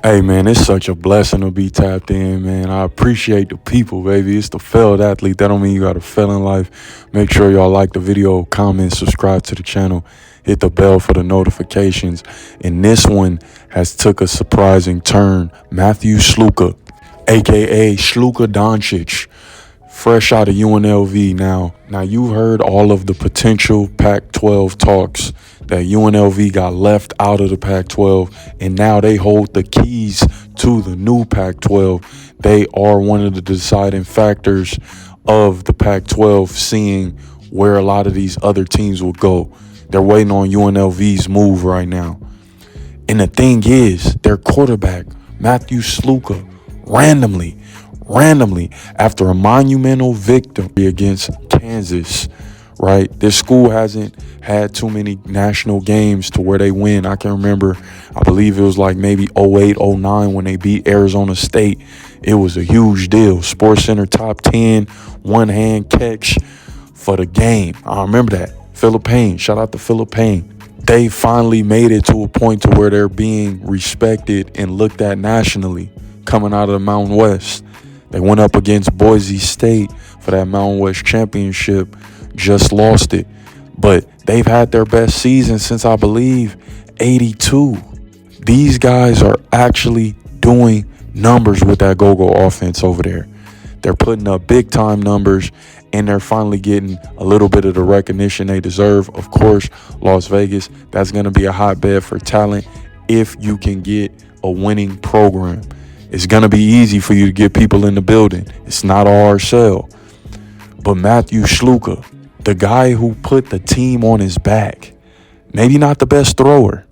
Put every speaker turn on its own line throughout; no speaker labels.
Hey man, it's such a blessing to be tapped in, man. I appreciate the people, baby. It's the failed athlete. That don't mean you got to fail in life. Make sure y'all like the video, comment, subscribe to the channel, hit the bell for the notifications. And this one has took a surprising turn. Matthew Sluka, aka Sluka Doncic, fresh out of UNLV. Now you've heard all of the potential Pac-12 talks that UNLV got left out of the Pac-12, and now they hold the keys to the new Pac-12. They are one of the deciding factors of the Pac-12, seeing where a lot of these other teams will go. They're waiting on UNLV's move right now. And the thing is, their quarterback, Matthew Sluka, randomly, after a monumental victory against Kansas, right? This school hasn't had too many national games to where they win. I can remember, I believe it was like maybe 08, 09 when they beat Arizona State. It was a huge deal. SportsCenter top 10, one-hand catch for the game. I remember that. Philip Payne, shout out to Philip Payne. They finally made it to a point to where they're being respected and looked at nationally coming out of the Mountain West. They went up against Boise State for that Mountain West championship, just lost it. But they've had their best season since, I believe, 82. These guys are actually doing numbers with that go-go offense over there. They're putting up big-time numbers, and they're finally getting a little bit of the recognition they deserve. Of course, Las Vegas, that's going to be a hotbed for talent if you can get a winning program. It's going to be easy for you to get people in the building. It's not a hard sell. But Matthew Sluka, the guy who put the team on his back, maybe not the best thrower,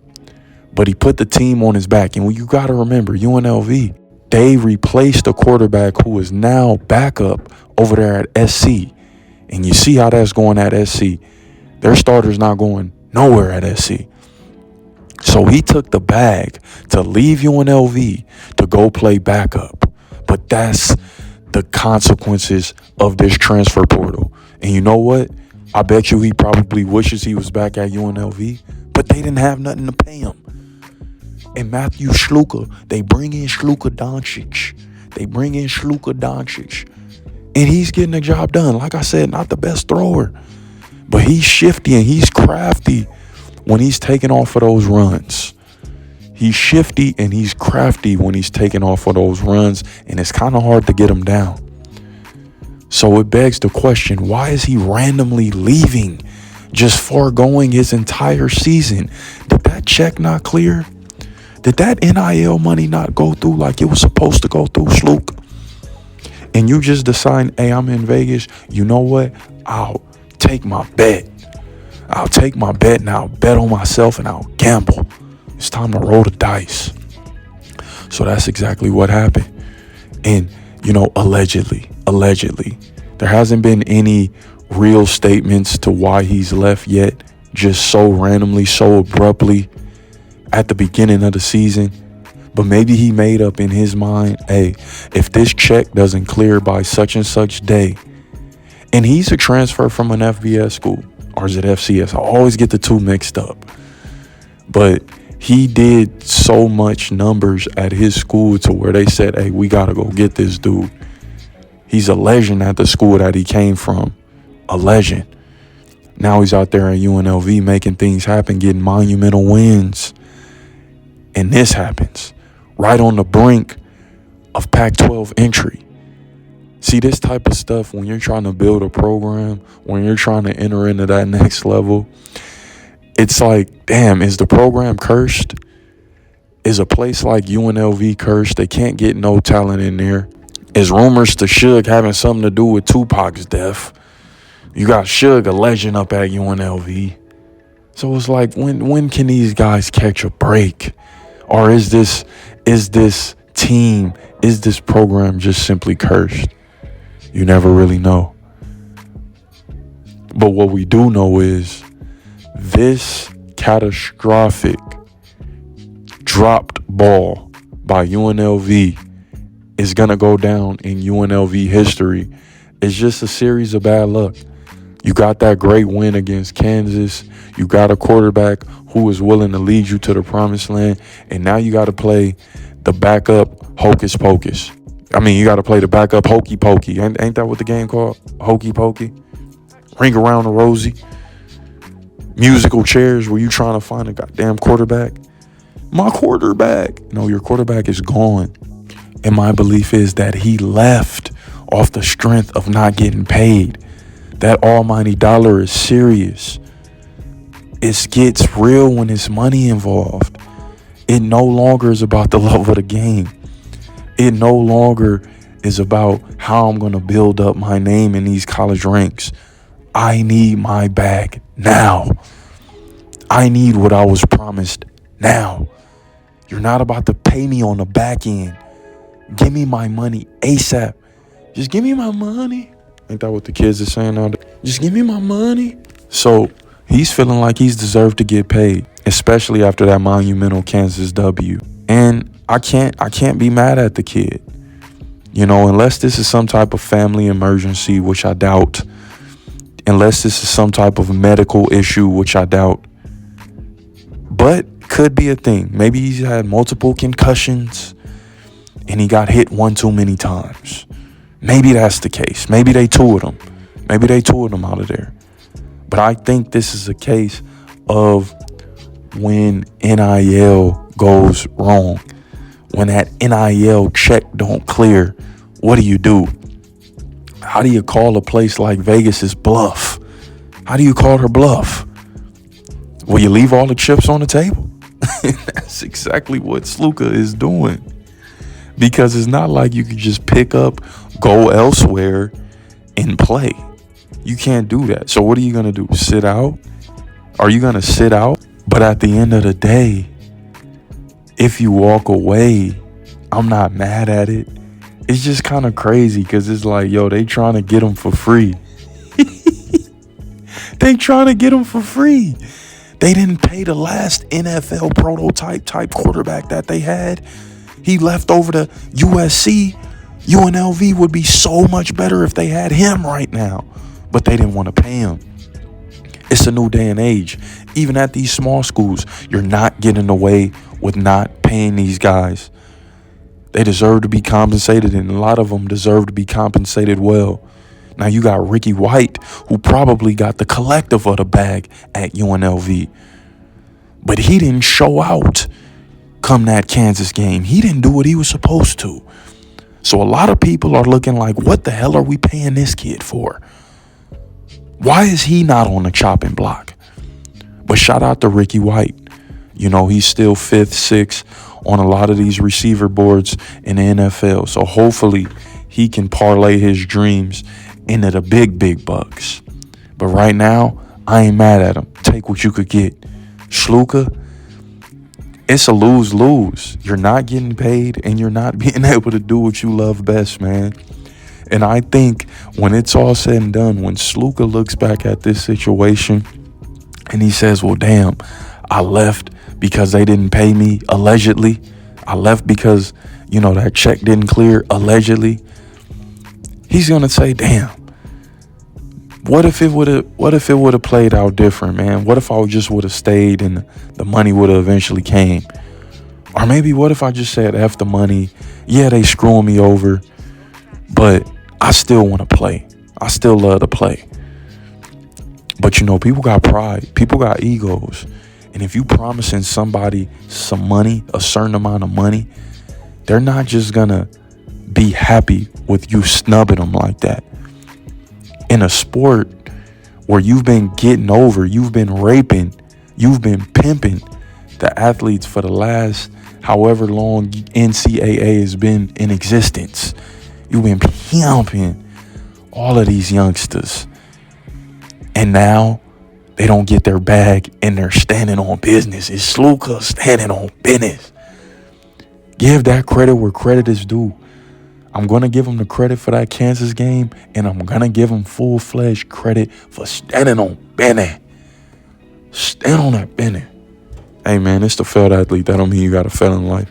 but he put the team on his back. And you got to remember, UNLV, they replaced a quarterback who is now backup over there at SC. And you see how that's going at SC. Their starter's not going nowhere at SC. So he took the bag to leave UNLV to go play backup. But that's the consequences of this transfer portal. And you know what? I bet you he probably wishes he was back at UNLV, but they didn't have nothing to pay him. And Matthew Sluka, they bring in Sluka Doncic. And he's getting the job done. Like I said, not the best thrower, but he's shifty and he's crafty when he's taking off of those runs. He's shifty and he's crafty when he's taking off of those runs, and it's kind of hard to get him down. So it begs the question, why is he randomly leaving, just foregoing his entire season? Did that check not clear? Did that NIL money not go through like it was supposed to go through, Sluke? And you just decide, hey, I'm in Vegas. You know what? I'll take my bet. And I'll bet on myself and I'll gamble. It's time to roll the dice. So that's exactly what happened. And, allegedly, there hasn't been any real statements to why he's left yet. Just so randomly, so abruptly at the beginning of the season. But maybe he made up in his mind, hey, if this check doesn't clear by such and such day, and he's a transfer from an FBS school, or is it FCS? I always get the two mixed up. But he did so much numbers at his school to where they said, hey, we got to go get this dude. He's a legend at the school that he came from. A legend. Now he's out there at UNLV making things happen, getting monumental wins. And this happens right on the brink of Pac-12 entry. See, this type of stuff, when you're trying to build a program, when you're trying to enter into that next level, it's like, damn, is the program cursed? Is a place like UNLV cursed? They can't get no talent in there. Is rumors to Suge having something to do with Tupac's death? You got Suge, a legend, up at UNLV. So it's like, when can these guys catch a break? Or is this program just simply cursed? You never really know. But what we do know is this catastrophic dropped ball by UNLV is going to go down in UNLV history. It's just a series of bad luck. You got that great win against Kansas. You got a quarterback who is willing to lead you to the promised land. And now you got to play the backup hocus pocus. I mean, you got to play the backup hokey pokey. Ain't that what the game called? Hokey pokey? Ring around the rosy. Musical chairs where you trying to find a goddamn quarterback. My quarterback. No, your quarterback is gone. And my belief is that he left off the strength of not getting paid. That almighty dollar is serious. It gets real when it's money involved. It no longer is about the love of the game. It no longer is about how I'm going to build up my name in these college ranks. I need my bag now. I need what I was promised now. You're not about to pay me on the back end. Give me my money ASAP. Just give me my money. Ain't that what the kids are saying now? Just give me my money. So he's feeling like he's deserved to get paid, especially after that monumental Kansas W. And I can't be mad at the kid. You know, unless this is some type of family emergency, which I doubt. Unless this is some type of medical issue, which I doubt. But could be a thing. Maybe he's had multiple concussions and he got hit one too many times. Maybe that's the case. Maybe they toured him. Maybe they toured him out of there. But I think this is a case of when NIL goes wrong. When that NIL check don't clear, what do? How do you call a place like Vegas's bluff? How do you call her bluff? Will you leave all the chips on the table? That's exactly what Sluka is doing. Because it's not like you can just pick up, go elsewhere, and play. You can't do that. So what are you going to do? Sit out? Are you going to sit out? But at the end of the day, if you walk away, I'm not mad at it. It's just kind of crazy because it's like, yo, they trying to get him for free. They trying to get him for free. They didn't pay the last NFL prototype type quarterback that they had. He left over to USC. UNLV would be so much better if they had him right now. But they didn't want to pay him. It's a new day and age. Even at these small schools, you're not getting away with not paying these guys. They deserve to be compensated, and a lot of them deserve to be compensated well. Now you got Ricky White, who probably got the collective of the bag at UNLV. But he didn't show out come that Kansas game. He didn't do what he was supposed to. So a lot of people are looking like, what the hell are we paying this kid for? Why is he not on the chopping block? But shout out to Ricky White. You know, he's still 5th, 6th on a lot of these receiver boards in the NFL. So hopefully he can parlay his dreams into the big bucks. But right now, I ain't mad at him. Take what you could get. Sluka, it's a lose-lose. You're not getting paid and you're not being able to do what you love best, man. And I think when it's all said and done, when Sluka looks back at this situation and he says, well, damn, I left because they didn't pay me, allegedly. I left because, you know, that check didn't clear, allegedly. He's going to say, damn, what if it would have played out different, man? What if I just would have stayed and the money would have eventually came? Or maybe what if I just said, F the money? Yeah, they screwing me over, but I still want to play. I still love to play. But, you know, people got pride. People got egos. And if you promising somebody some money, a certain amount of money, they're not just going to be happy with you snubbing them like that. In a sport where you've been getting over, you've been raping, you've been pimping the athletes for the last however long NCAA has been in existence. You've been pimping all of these youngsters. And now they don't get their bag and they're standing on business. It's Sluka standing on business. Give that credit where credit is due. I'm going to give him the credit for that Kansas game, and I'm going to give him full-fledged credit for standing on business. Stand on that business. Hey, man, it's the failed athlete. That don't mean you got to fail in life.